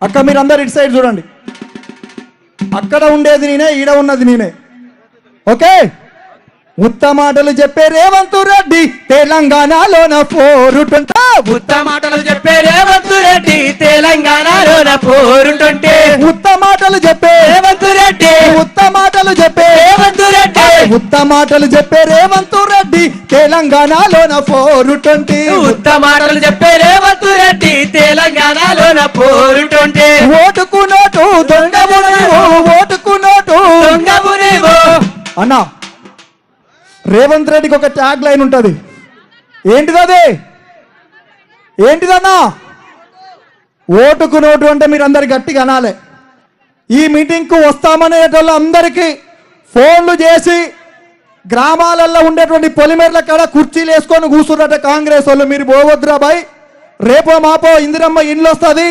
అక్క మీరందరు ఇటు సైడ్ చూడండి. అక్కడ ఉండేది నేనే, ఈడ ఉన్నది నేనే. ఓకే, ఉత్త మాటలు చెప్పే రేవంత్ రెడ్డి తెలంగాణలోన 420. ఉత్త మాటలు చెప్పే రేవంత్ రెడ్డి తెలంగాణలోన 420. ఉత్త మాటలు చెప్పే రేవంత్ రెడ్డి, ఉత్త మాటలు చెప్పే రేవంత్ రెడ్డి, ఉత్త మాటలు చెప్పే రేవంత్ రెడ్డి తెలంగాణలోన 420. ఉత్త మాటలు చెప్పే రేవంత్ రెడ్డి తెలంగాణలోన 420. ఓటుకు నోటు దొంగవు నీవు, ఓటుకు నోటు దొంగవు నీవు. అన్నా, రేవంత్ రెడ్డికి ఒక ట్యాగ్ లైన్ ఉంటుంది. ఏంటిదది? ఏంటిదన్నా? ఓటుకు నోటు అంటే మీరు అందరు గట్టిగా అనాలి. ఈ మీటింగ్కు వస్తామనేటోళ్ళు అందరికీ ఫోన్లు చేసి గ్రామాలలో ఉండేటువంటి పొలిమేర్ల కాడ కుర్చీలు వేసుకొని కూర్చున్నట్ట కాంగ్రెస్ వాళ్ళు. మీరు పోవద్దురా బాయ్, రేపో మాపో ఇందిరమ్మ ఇండ్లు వస్తుంది,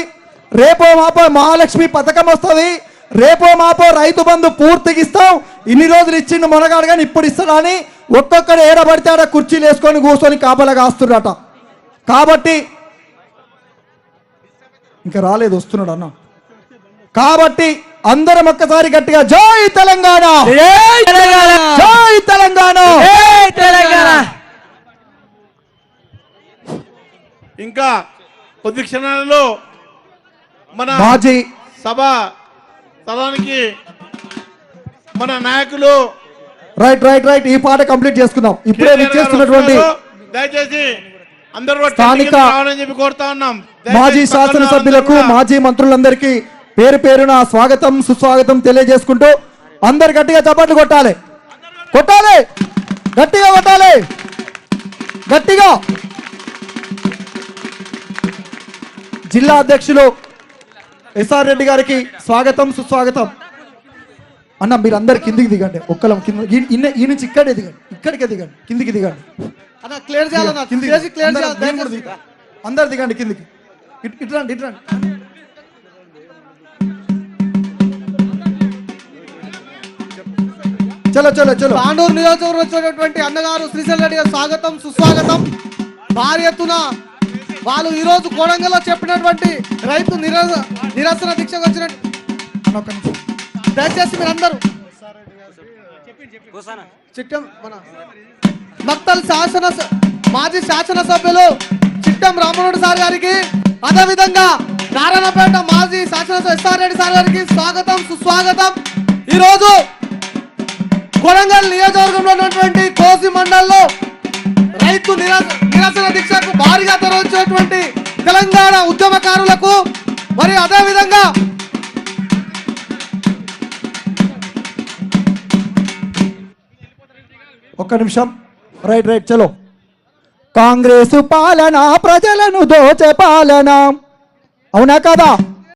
రేపో మాపో మహాలక్ష్మి పథకం వస్తుంది, రేపో మాపో రైతు బంధు పూర్తిగా ఇస్తాం, ఇన్ని రోజులు ఇచ్చిండు మొనగాడు కానీ ఇప్పుడు ఇస్తాడని ఒక్కొక్కడు ఏడబడితే ఆడ కుర్చీలు వేసుకొని కూర్చొని కాపలా కాస్తున్నట. కాబట్టి ఇంకా రాలేదు, వస్తున్నాడు అన్న. కాబట్టి అందరం ఒక్కసారి గట్టిగా జై తెలంగాణ, జై తెలంగాణ, జై తెలంగాణ, జై తెలంగాణ. ఇంకా కొద్ది క్షణాలలో మన మాజీ సభ స్థలానికి మన నాయకులు రైట్ రైట్ రైట్ ఈ పాట కంప్లీట్ చేసుకుందాం. ఇప్పుడే విచ్చేస్తున్నటువంటి దయచేసి అందరూ స్థానిక రావాలని చెప్పి కోరుతా ఉన్నాం. మాజీ శాసనసభ్యులకు, మాజీ మంత్రులందరికీ పేరు పేరున స్వాగతం సుస్వాగతం తెలియజేసుకుంటూ అందరు గట్టిగా చప్పట్లు కొట్టాలి, కొట్టాలి, గట్టిగా కొట్టాలి, గట్టిగా. జిల్లా అధ్యక్షులు ఎస్ఆర్ రెడ్డి గారికి స్వాగతం సుస్వాగతం. అన్న మీరు అందరు కిందికి దిగండి, ఒక్కలం కింద ఈ నుంచి ఇక్కడే దిగండి, ఇక్కడికే దిగండి, కిందికి దిగండి. క్లియర్ చేయాలన్నా, అందరు దిగండి కిందికి. ఇట్రండి ఇట్రండి. చలో చలో చలో. తాండూరు నియోజకవర్గం వచ్చినటువంటి అన్నగారు శ్రీశైల్ రెడ్డి గారు స్వాగతం సుస్వాగతం. భారీ ఎత్తున వాళ్ళు ఈ రోజు కోడంగల్లో చెప్పినటువంటి రైతు నిరసన దీక్షకు వచ్చిన దయచేసి మీరు అందరూ చిట్టం మన మక్తల్ మాజీ శాసనసభ్యులు చిట్టం రామరెడ్డి సార్ గారికి, అదేవిధంగా నారాయణపేట మాజీ శాసనసభ్యులు ఎస్ఆర్ రెడ్డి సార్ గారికి స్వాగతం సుస్వాగతం. ఈ రోజు కొడంగల్ నియోజకవర్గంలో ఉన్నటువంటి కోసి మండల్లో రైతు నిరసన దీక్షకు భారీగా తరలించినటువంటి తెలంగాణ ఉద్యమకారులకు, మరి అదేవిధంగా ఒక్క నిమిషం, రైట్ రైట్ చలో. కాంగ్రెసు పాలన ప్రజలను దోచే పాలన, అవునా కదా?